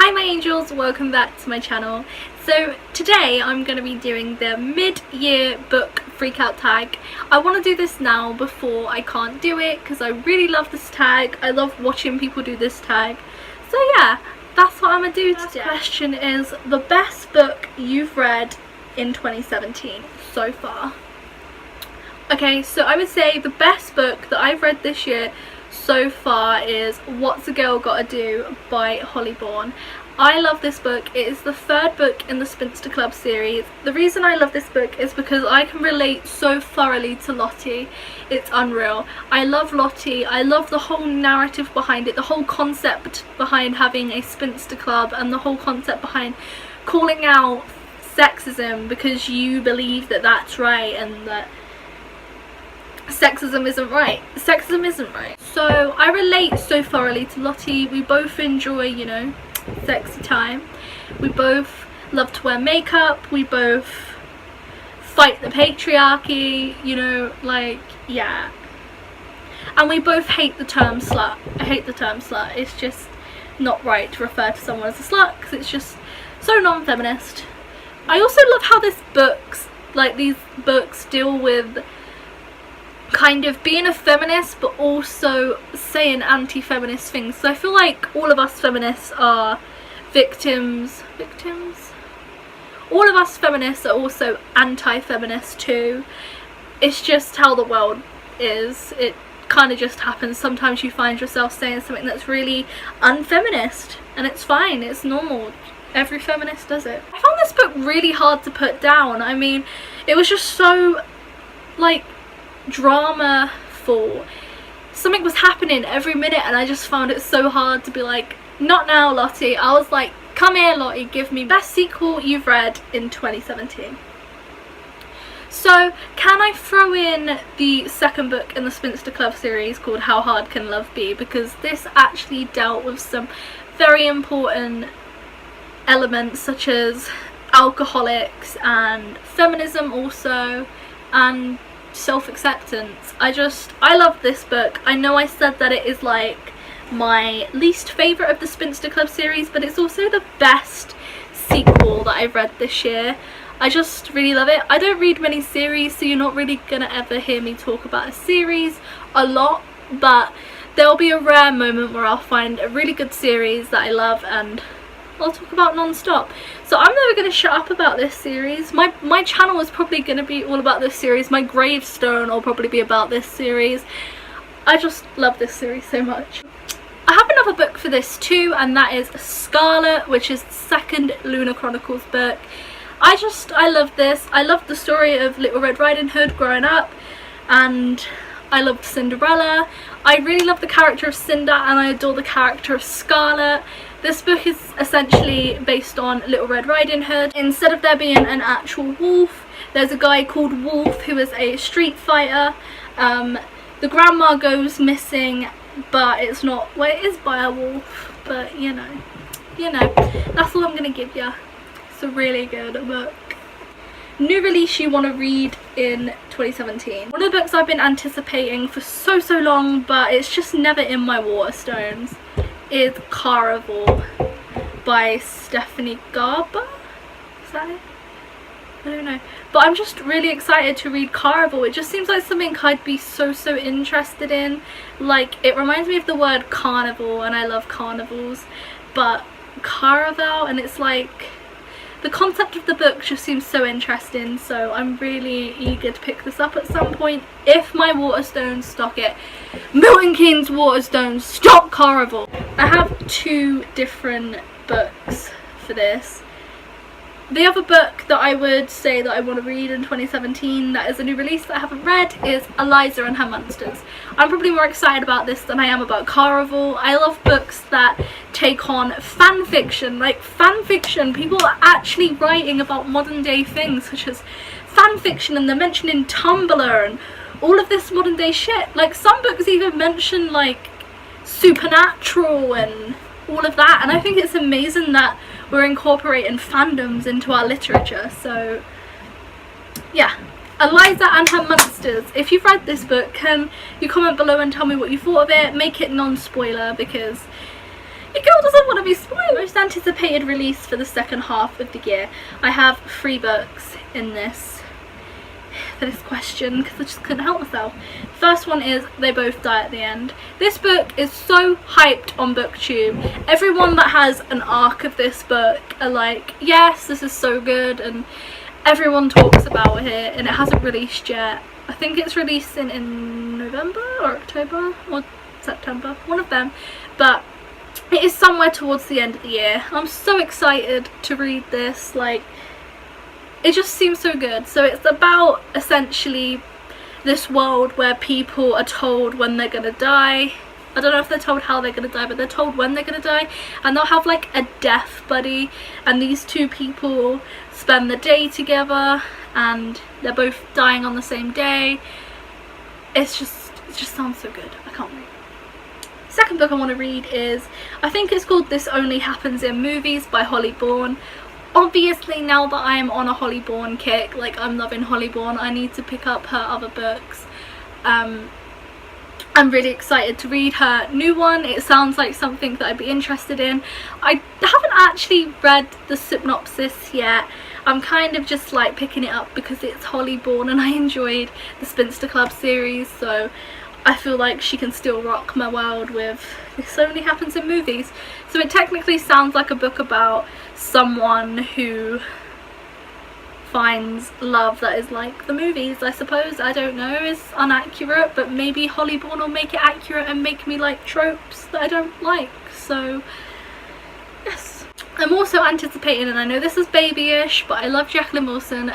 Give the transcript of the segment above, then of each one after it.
Hi my angels, welcome back to my channel. So today I'm going to be doing the mid-year book freakout tag. I want to do this now before I can't do it because I really love this tag. I love watching people do this tag. So yeah, that's what I'm going to do today. The question is the best book you've read in 2017 so far. Okay, so I would say the best book that I've read this year so far is What's a Girl Gotta Do by Holly Bourne. I love this book. It is the third book in the Spinster Club series. The reason I love this book is because I can relate so thoroughly to Lottie. It's unreal. I love Lottie. I love the whole narrative behind it, the whole concept behind having a Spinster Club, and the whole concept behind calling out sexism because you believe that that's right and that sexism isn't right. Sexism isn't right. So I relate so thoroughly to Lottie. We both enjoy, you know, sexy time. We both love to wear makeup. We both fight the patriarchy, you know, like, yeah. And we both hate the term slut. I hate the term slut. It's just not right to refer to someone as a slut because it's just so non-feminist. I also love how these books deal with kind of being a feminist but also saying anti-feminist things. So I feel like all of us feminists are victims. All of us feminists are also anti-feminist too. It's just how the world is. It kind of just happens. Sometimes you find yourself saying something that's really unfeminist and it's fine, it's normal. Every feminist does it. I found this book really hard to put down. I mean, it was just so like drama-full. Something was happening every minute and I just found it so hard to be like, not now Lottie. I was like, come here Lottie, give me best sequel you've read in 2017. So can I throw in the second book in the Spinster Club series called How Hard Can Love Be, because this actually dealt with some very important elements such as alcoholics and feminism also, and self-acceptance. I love this book. I know I said that it is like my least favourite of the Spinster Club series, but it's also the best sequel that I've read this year. I just really love it. I don't read many series, so you're not really gonna ever hear me talk about a series a lot, but there'll be a rare moment where I'll find a really good series that I love and I'll talk about non-stop. So I'm never going to shut up about this series. My channel is probably going to be all about this series. My gravestone will probably be about this series. I just love this series so much. I have another book for this too, and that is Scarlet, which is the second Lunar Chronicles book. I love this. I loved the story of Little Red Riding Hood growing up, and I loved Cinderella. I really love the character of Cinder and I adore the character of Scarlet. This book is essentially based on Little Red Riding Hood. Instead of there being an actual wolf, there's a guy called Wolf who is a street fighter. The grandma goes missing, but it's not, well, it is by a wolf, but you know, that's all I'm gonna give you. It's a really good book. New release you want to read in 2017. One of the books I've been anticipating for so long, but it's just never in my Waterstones, is Caraval by Stephanie Garber. Is that it? I don't know. But I'm just really excited to read Caraval. It just seems like something I'd be so interested in. Like, it reminds me of the word carnival, and I love carnivals. But Caraval, and it's like, the concept of the book just seems so interesting, so I'm really eager to pick this up at some point if my Waterstones stock it. Milton Keynes Waterstones, stock Caraval! I have two different books for this. The other book that I would say that I want to read in 2017 that is a new release that I haven't read is Eliza and Her Monsters. I'm probably more excited about this than I am about Caraval. I love books that take on fan fiction, like fan fiction. People are actually writing about modern day things such as fan fiction, and they're mentioning Tumblr and all of this modern day shit. Like, some books even mention like supernatural and all of that, and I think it's amazing that we're incorporating fandoms into our literature. So yeah, Eliza and Her Monsters. If you've read this book, can you comment below and tell me what you thought of it? Make it non-spoiler, because Your girl doesn't want to be spoiled. Most anticipated release for the second half of the year. I have 3 books in this for this question because I just couldn't help myself. First one is They Both Die at the End. This book is so hyped on BookTube. Everyone that has an arc of this book are like, yes, this is so good, and everyone talks about it, and it hasn't released yet. I think it's releasing in November or October or September, one of them, but it is somewhere towards the end of the year. I'm so excited to read this. Like, it just seems so good. So it's about essentially this world where people are told when they're gonna die. I don't know if they're told how they're gonna die, but they're told when they're gonna die, and they'll have like a death buddy, and these 2 people spend the day together and they're both dying on the same day. It just sounds so good. I can't wait. Second book I want to read is, I think it's called This Only Happens in Movies by Holly Bourne. Obviously, now that I am on a Holly Bourne kick, like I'm loving Holly Bourne, I need to pick up her other books. I'm really excited to read her new one. It sounds like something that I'd be interested in. I haven't actually read the synopsis yet. I'm kind of just like picking it up because it's Holly Bourne and I enjoyed the Spinster Club series, so I feel like she can still rock my world with This Only Happens in Movies. So it technically sounds like a book about someone who finds love that is like the movies, I suppose. I don't know, it's inaccurate, but maybe Holly Bourne will make it accurate and make me like tropes that I don't like. So yes. I'm also anticipating, and I know this is babyish, but I love Jacqueline Wilson.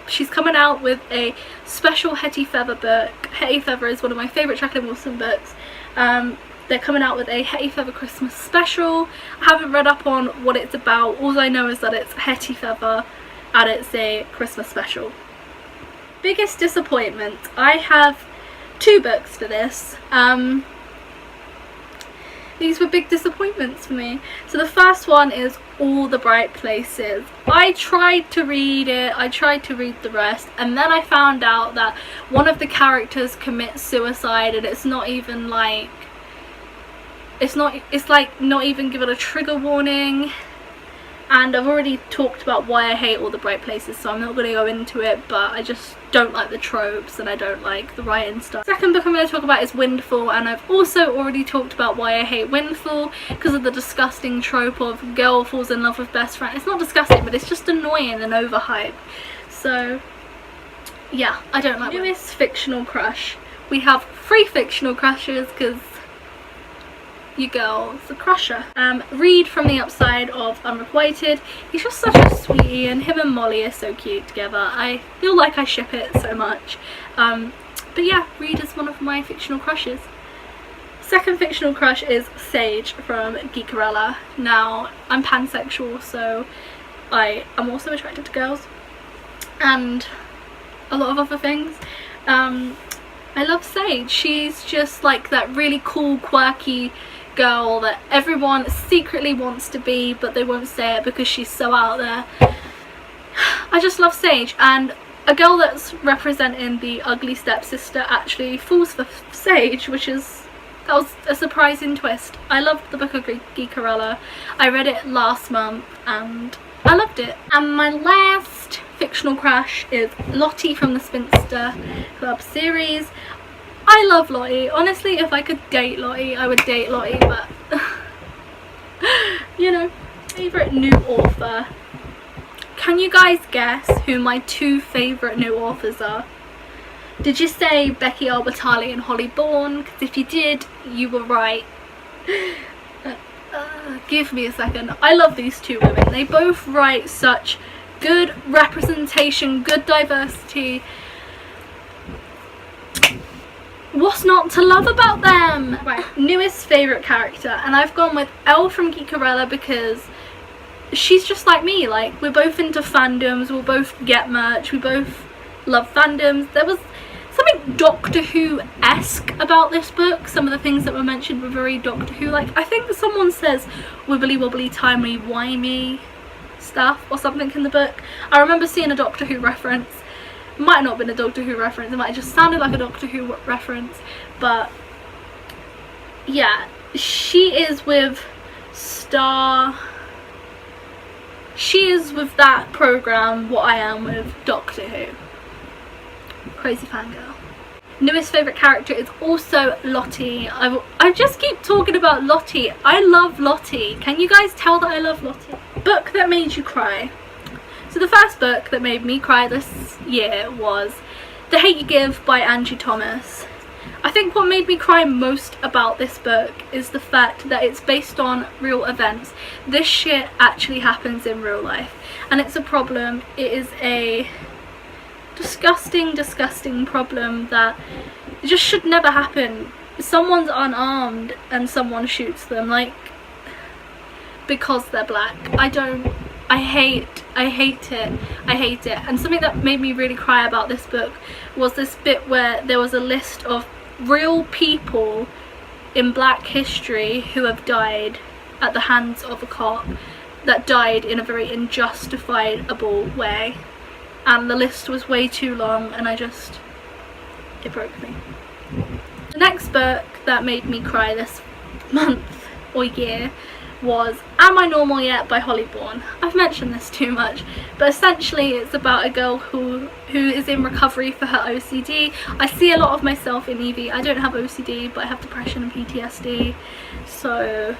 She's coming out with a special Hetty Feather book. Hetty Feather is one of my favourite Jacqueline Wilson books. They're coming out with a Hetty Feather Christmas special. I haven't read up on what it's about. All I know is that it's Hetty Feather and it's a Christmas special. Biggest disappointment. I have 2 books for this. These were big disappointments for me. So the first one is All the Bright Places. I tried to read it, I tried to read the rest, and then I found out that one of the characters commits suicide, and it's not even like, it's like not even given a trigger warning. And I've already talked about why I hate All the Bright Places, so I'm not going to go into it, but I just don't like the tropes and I don't like the writing stuff. Second book I'm going to talk about is Windfall, and I've also already talked about why I hate Windfall because of the disgusting trope of girl falls in love with best friend. It's not disgusting, but it's just annoying and overhyped. So yeah, I don't like it. Newest fictional crush. We have 3 fictional crushes because your girl's a crusher. Reed from the upside of Unrequited. He's just such a sweetie, and him and Molly are so cute together. I feel like I ship it so much. But yeah, Reed is one of my fictional crushes. Second fictional crush is Sage from Geekerella. Now, I'm pansexual, so I am also attracted to girls and a lot of other things. I love Sage. She's just like that really cool, quirky girl that everyone secretly wants to be, but they won't say it because she's so out there. I just love Sage, and a girl that's representing the ugly stepsister actually falls for Sage, that was a surprising twist. I loved the Book of Geekerella. I read it last month and I loved it. And my last fictional crush is Lottie from the Spinster Club series. I love Lottie. Honestly, if I could date Lottie, I would date Lottie, but you know, favourite new author. Can you guys guess who my 2 favourite new authors are? Did you say Becky Albertalli and Holly Bourne? Because if you did, you were right. Give me a second. I love these 2 women. They both write such good representation, good diversity. What's not to love about them? Right, newest favourite character, and I've gone with Elle from Geekerella because she's just like me. Like, we're both into fandoms, we'll both get merch, we both love fandoms. There was something Doctor Who-esque about this book. Some of the things that were mentioned were very Doctor Who. Like, I think someone says wibbly wobbly timey wimey stuff or something in the book. I remember seeing a Doctor Who reference. Might not have been a Doctor Who reference, it might have just sounded like a Doctor Who reference, but yeah, she is with Star. She is with that programme what I am with Doctor Who. Crazy fangirl. Newest favourite character is also Lottie. I just keep talking about Lottie. I love Lottie. Can you guys tell that I love Lottie? Book that made you cry. So the first book that made me cry this year was The Hate You Give by Angie Thomas. I think what made me cry most about this book is the fact that it's based on real events. This shit actually happens in real life, and it's a problem. It is a disgusting problem that just should never happen. Someone's unarmed and someone shoots them, like, because they're black. I hate it. And something that made me really cry about this book was this bit where there was a list of real people in black history who have died at the hands of a cop, that died in a very unjustifiable way, and the list was way too long, and it broke me. The next book that made me cry this month or year was Am I Normal Yet by Holly Bourne. I've mentioned this too much, but essentially it's about a girl who is in recovery for her OCD. I see a lot of myself in Evie. I don't have OCD, but I have depression and PTSD, so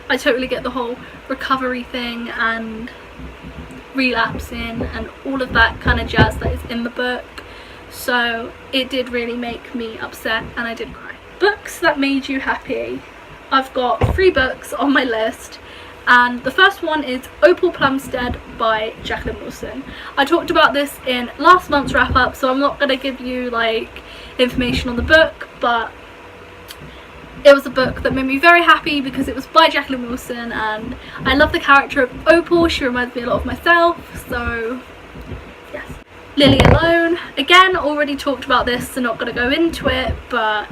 I totally get the whole recovery thing and relapsing and all of that kind of jazz that is in the book. So it did really make me upset, and I did cry. Books that made you happy. I've got 3 books on my list, and the first one is Opal Plumstead by Jacqueline Wilson. I talked about this in last month's wrap up, so I'm not going to give you like information on the book, but it was a book that made me very happy because it was by Jacqueline Wilson, and I love the character of Opal. She reminds me a lot of myself, so yes. Lily Alone, again, already talked about this, so not going to go into it, but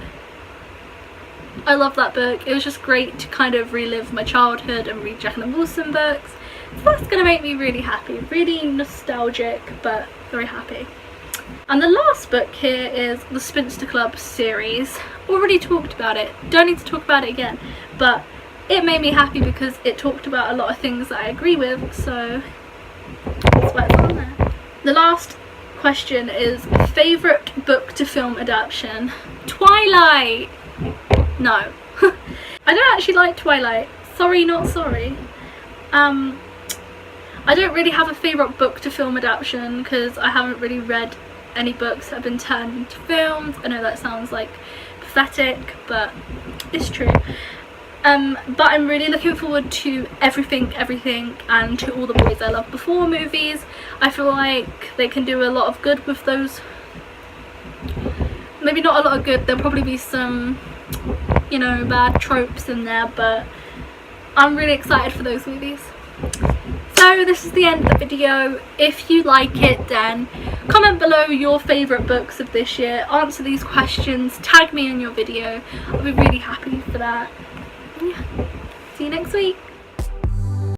I love that book. It was just great to kind of relive my childhood and read Jacqueline Wilson books. So that's going to make me really happy. Really nostalgic, but very happy. And the last book here is the Spinster Club series. Already talked about it. Don't need to talk about it again. But it made me happy because it talked about a lot of things that I agree with. So that's why it's on there. The last question is favourite book to film adaptation. Twilight! No. I don't actually like Twilight. Sorry, not sorry. I don't really have a favourite book to film adaptation because I haven't really read any books that have been turned into films. I know that sounds like pathetic, but it's true. But I'm really looking forward to Everything and To All the Boys I Loved Before movies. I feel like they can do a lot of good with those. Maybe not a lot of good, there'll probably be some, you know, bad tropes in there, but I'm really excited for those movies. So this is the end of the video. If you like it, then comment below your favourite books of this year, answer these questions, tag me in your video. I'll be really happy for that. And yeah, see you next week.